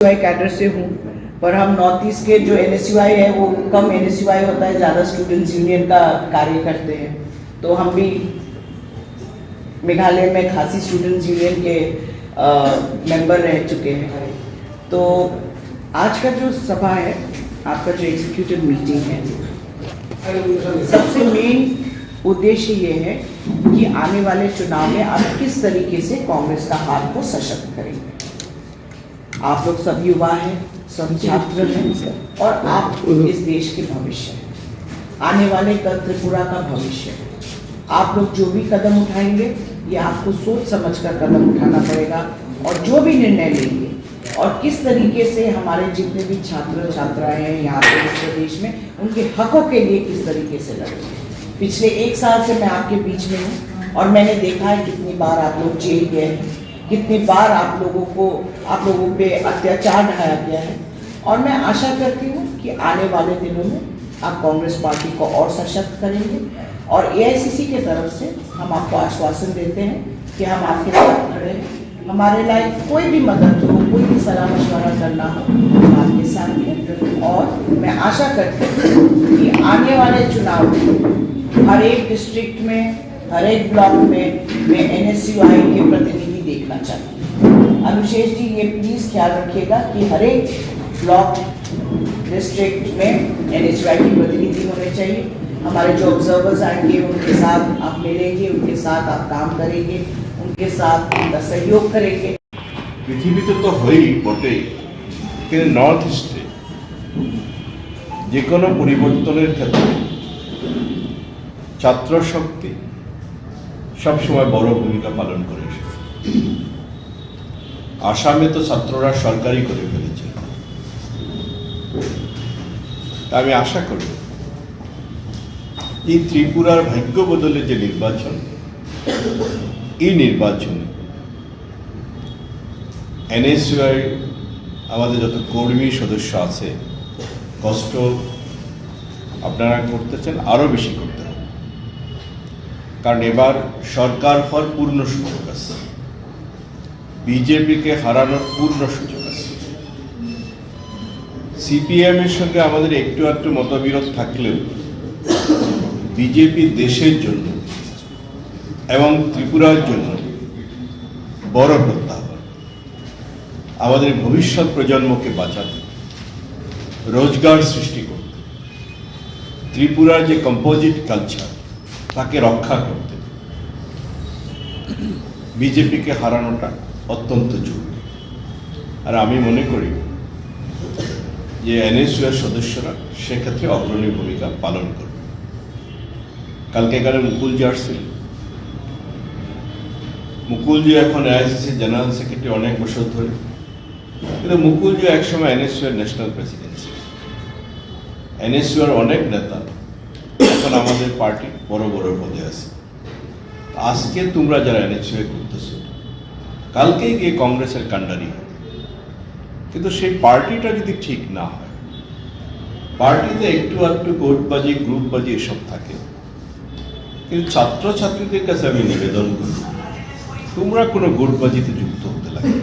Cadre से हूँ, पर हम नॉर्थ ईस्ट के जो NSUI है वो कम NSUI होता है, ज़्यादा स्टूडेंट्स यूनियन का कार्य करते हैं। तो हम भी मेघालय में खासी स्टूडेंट्स यूनियन के मेंबर रह चुके हैं। तो आज का जो सभा है, आपका जो एग्जीक्यूटिव मीटिंग है, सबसे मेन उद्देश्य ये है कि आने वाले चुनाव में आप किस तरीके से कांग्रेस का हाथ को सशक्त करेंगे। आप लोग सब युवा हैं, सब छात्र हैं और आप इस देश के भविष्य हैं, आने वाले कल त्रिपुरा का भविष्य है। आप लोग जो भी कदम उठाएंगे ये आपको सोच समझ कर कदम उठाना पड़ेगा, और जो भी निर्णय लेंगे और किस तरीके से हमारे जितने भी छात्र छात्राएं हैं यहाँ पे इस प्रदेश में, उनके हकों के लिए किस तरीके से लड़ेंगे। पिछले 1 साल से मैं आपके बीच में हूँ और मैंने देखा है कितनी बार आप लोग जेल गए हैं, कितनी बार आप लोगों पे अत्याचार ढाया गया है। और मैं आशा करती हूँ कि आने वाले दिनों में आप कांग्रेस पार्टी को और सशक्त करेंगे, और AICC के तरफ से हम आपको आश्वासन देते हैं कि हम आपके साथ खड़े हैं। हमारे लायक कोई भी मदद हो, कोई भी सलाह मशवरा करना हो, हम आपके साथ हैं। और मैं आशा करती हूँ कि आने वाले चुनाव में हर एक डिस्ट्रिक्ट में, हर एक ब्लॉक में मैं NSUI के प्रतिनिधि देखना चाहती हूँ। अनुशेष जी, ये प्लीज़ ख्याल रखिएगा कि हर एक ब्लॉक डिस्ट्रिक्ट में NSUI के प्रतिनिधि होने चाहिए। हमारे जो ऑब्जर्वर्स आएंगे उनके साथ आप मिलेंगे, उनके साथ आप काम करेंगे, उनके साथ उनका सहयोग करेंगे। পৃথিবীতে তো হই বটেই, কিন্তু নর্থ ইস্টে যে কোনো পরিবর্তনের ক্ষেত্রে ছাত্র শক্তি সবসময় বড় ভূমিকা পালন করে এসেছে। আসামে তো ছাত্ররা সরকারি করে ফেলেছে। আমি আশা করি এই ত্রিপুরার ভাগ্য বদলে যে নির্বাচন, এই নির্বাচনে NSUI আমাদের যত কর্মী সদস্য আছে, কষ্ট আপনারা করতেছেন, আরও বেশি করতে হবে। কারণ এবার সরকার হওয়ার পূর্ণ সুযোগ আছে, বিজেপিকে হারানোর পূর্ণ সুযোগ আছে। CPM এর সঙ্গে আমাদের একটু একটু মতবিরোধ থাকলেও বিজেপি দেশের জন্য এবং ত্রিপুরার জন্য বড় প্রত্যাহ্বান। আমাদের ভবিষ্যৎ প্রজন্মকে বাঁচাতে, রোজগার সৃষ্টি করতে, ত্রিপুরার যে কম্পোজিট কালচার তাকে রক্ষা করতে বিজেপিকে হারানোটা অত্যন্ত জরুরি। আর আমি মনে করি যে NSUI সদস্যরা সেক্ষেত্রে অগ্রণী ভূমিকা পালন করবে। কালকে এখানে মুকুলজি আসছিল। মুকুলজি এখন AICC জেনারেল সেক্রেটারি অনেক বছর ধরে, কিন্তু মুকুলজি একসময় NSUI ন্যাশনাল প্রেসিডেন্সি। NSUI অনেক নেতা এখন আমাদের পার্টি বড় বড় পদে আছে। আজকে তোমরা যারা NSUI করতেছো, কালকেই গিয়ে কংগ্রেসের কাণ্ডারি হবে। কিন্তু সেই পার্টিটা যদি ঠিক না হয়, পার্টিতে একটু একটু গোটবাজি, গ্রুপবাজি এসব থাকে। কিন্তু ছাত্রছাত্রীদের কাছে আমি নিবেদন করি, তোমরা কোনো গুটবাজিতে যুক্ত হতে লাগে,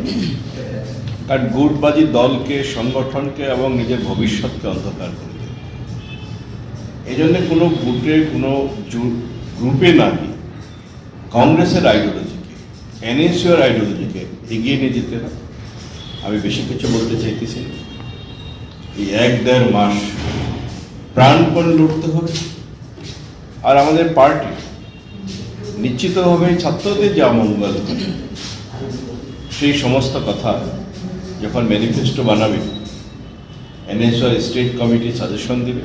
কারণ গুটবাজি দলকে, সংগঠনকে এবং নিজের ভবিষ্যৎকে অন্ধকার করে দেবে। এই জন্য কোনো গুটে, কোনো গ্রুপে না গিয়ে কংগ্রেসের আইডিওলজিকে, NSUI আইডিওলজিকে এগিয়ে নিয়ে যেতে হয়। আমি বেশি কিছু বলতে চাইতেছি না। এই 1-1.5 মাস প্রাণপণ লড়তে হবে। আর আমাদের পার্টি নিশ্চিতভাবে ছাত্রদের যে অমঙ্গল সেই সমস্ত কথা যখন ম্যানিফেস্টো বানাবে, NSUI স্টেট কমিটি সাজেশন দেবে,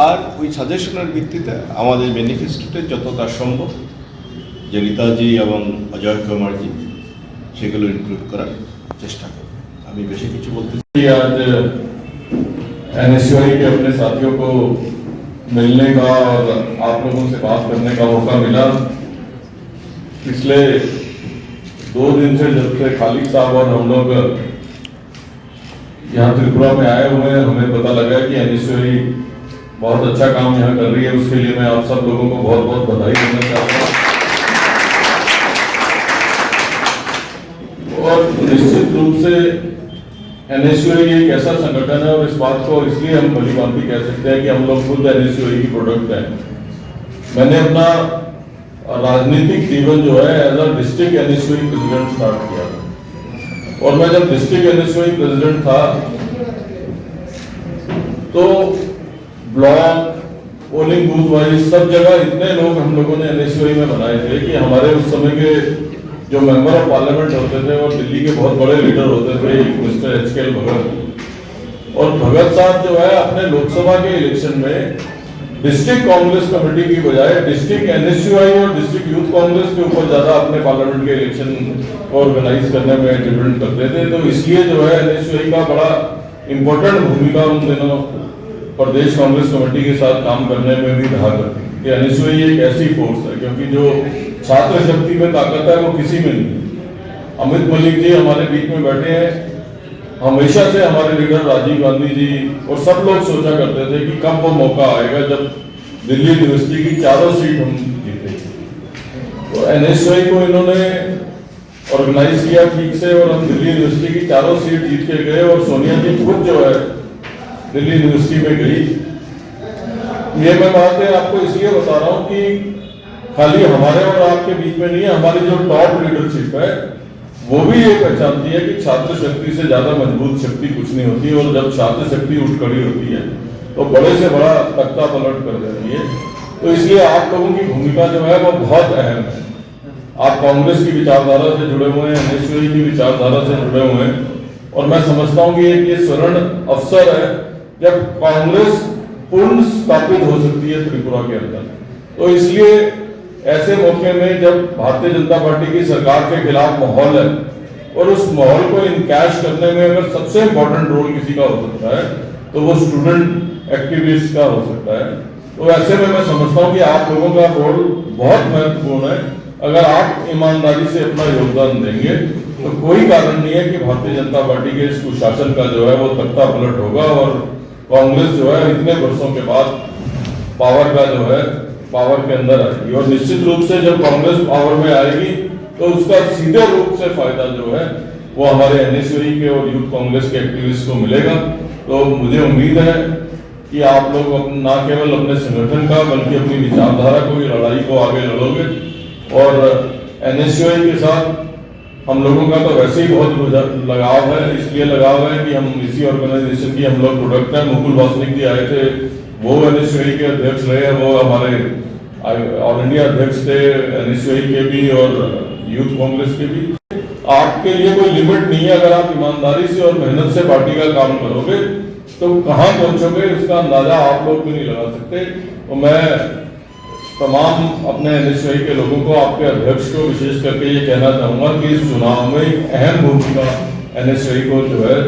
আর ওই সাজেশনের ভিত্তিতে আমাদের ম্যানিফেস্টোতে যতটা সম্ভব যে নেতাজি এবং অজয় কুমারজি সেগুলো ইনক্লুড করার চেষ্টা করবে। আমি বেশি কিছু বলতে आज NSUI के अपने साथियों को मिलने का और आप लोगों से बात करने का मौका मिला। पिछले 2 दिन से जब से खालिद साहब और हम लोग यहाँ त्रिपुरा में आए हुए हैं, हमें पता लगा कि NSUI बहुत अच्छा काम यहाँ कर रही है। उसके लिए मैं आप सब लोगों को बहुत बहुत बधाई देना चाहता हूँ। और निश्चित रूप से एनएसयूआई एक ऐसा संगठन है, और इस बात को इसलिए हम भली भांति कह सकते हैं कि हम लोग खुद एनएसयूआई की प्रोडक्ट हैं। मैंने अपना राजनीतिक जीवन जो है as a district NSUI president start किया था, और मैं जब डिस्ट्रिक्ट एनएसयूआई प्रेसिडेंट था तो ब्लॉक पोलिंग बूथ वाइज सब जगह इतने लोग हम लोगों ने एनएसयूआई में बनाए थे कि हमारे उस समय के जो मेंबर ऑफ पार्लियामेंट होते थे वो दिल्ली के बहुत बड़े लीडर होते थे, मिस्टर एचकेएल भगत। और भगत साहब जो है अपने लोकसभा के इलेक्शन में डिस्ट्रिक्ट कांग्रेस कमेटी की बजाय डिस्ट्रिक्ट एनएसयूआई और डिस्ट्रिक्ट यूथ कांग्रेस के ऊपर ज्यादा अपने पार्लियामेंट के इलेक्शन को ऑर्गेनाइज करने में डिपेंड करते थे। तो इसलिए जो है एनएसयूआई का बड़ा इंपॉर्टेंट भूमिका उन दिनों प्रदेश कांग्रेस कमेटी के साथ काम करने में भी रहा करती थी। एनएसयूआई एक ऐसी फोर्स है क्योंकि जो छात्र शक्ति में ताकत है वो किसी में नहीं। अमित मलिक जी हमारे बीच में बैठे हैं, हमेशा से हमारे लीडर राजीव गांधी जी और सब लोग सोचा करते थे कि कब वो मौका आएगा जब दिल्ली यूनिवर्सिटी की चारों सीट हम जीतेंगे। तो एनएसयूआई को इन्होंने ऑर्गेनाइज किया ठीक से, और हम दिल्ली यूनिवर्सिटी की चारों सीट जीत के गए, और सोनिया जी खुद जो है दिल्ली यूनिवर्सिटी में गई। ये मैं बात है आपको इसलिए बता रहा हूँ कि खाली हमारे और आपके बीच में नहीं है, हमारी जो टॉप लीडरशिप है वो भी ये पहचानती है कि छात्र शक्ति से ज्यादा मजबूत शक्ति कुछ नहीं होती, और जब छात्र शक्ति उठ खड़ी होती है तो बड़े से बड़ा तख्ता पलट कर देती है। तो इसलिए आप लोगों की भूमिका जो है वो बहुत अहम है। आप कांग्रेस की विचारधारा से जुड़े हुए हैं, एनएसयूआई की विचारधारा से जुड़े हुए हैं, और मैं समझता हूँ कि ये स्वर्ण अवसर है जब कांग्रेस पूर्ण स्थापित हो सकती है त्रिपुरा के अंदर। तो इसलिए ऐसे मौके में जब भारतीय जनता पार्टी की सरकार के खिलाफ माहौल है, और उस माहौल को इनकैश करने में अगर सबसे इंपॉर्टेंट रोल किसी का हो सकता है तो वो स्टूडेंट एक्टिविस्ट का हो सकता है। तो ऐसे में मैं समझता हूँ कि आप लोगों का रोल बहुत महत्वपूर्ण है। अगर आप ईमानदारी से अपना योगदान देंगे तो कोई कारण नहीं है कि भारतीय जनता पार्टी के इस कुशासन का जो है वो तख्ता पलट होगा, और कांग्रेस जो है इतने वर्षों के बाद पावर का जो है पावर के अंदर आएगी। और निश्चित रूप से जब कांग्रेस पावर में आएगी तो उसका सीधे रूप से फायदा जो है वो हमारे एनएसयूआई के और यूथ कांग्रेस के एक्टिविस्ट को मिलेगा। तो मुझे उम्मीद है कि आप लोग न केवल अपने संगठन का बल्कि अपनी विचारधारा को भी लड़ाई को आगे लड़ोगे। और एनएसयूआई के साथ हम लोगों का तो वैसे ही बहुत लगाव है, इसलिए लगाव है कि हम इसी ऑर्गेनाइजेशन की हम लोग प्रोडक्ट है। मुकुल वासनिक जी आए थे, वो एनएसयूआई के अध्यक्ष रहे, वो हमारे ऑल इंडिया अध्यक्ष थे एनएसयूआई के भी और यूथ कांग्रेस के भी। आपके लिए कोई लिमिट नहीं है, अगर आप ईमानदारी से और मेहनत से पार्टी का काम करोगे तो कहाँ पहुंचोगे इसका अंदाजा आप लोग भी नहीं लगा सकते। तो मैं तमाम अपने एनएसयूआई के लोगों को, आपके अध्यक्ष को विशेष करके ये कहना चाहूंगा कि इस चुनाव में एक अहम भूमिका एनएसयूआई को जो है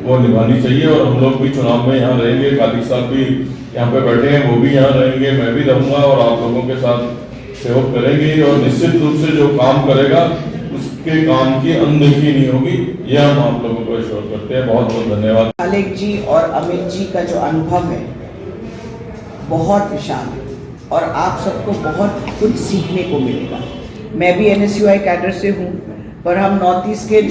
वो निभानी चाहिए। और हम लोग भी चुनाव में यहाँ रहेंगे, कालिक साहब भी यहाँ पे बैठे हैं, वो भी यहाँ रहेंगे, मैं भी रहूंगा, और आप लोगों के साथ सहयोग करेंगे। और निश्चित रूप से जो काम करेगा उसके काम की अनदेखी नहीं होगी, यह हम आप लोगों को एश्योर करते हैं। बहुत बहुत धन्यवाद। कालिक जी और अमित जी का जो अनुभव है बहुत विशाल है, और आप सबको बहुत कुछ सीखने को मिलेगा। मैं भी एनएसयूआई कैडर से हूँ, पर हम नॉर्थ ईस्ट के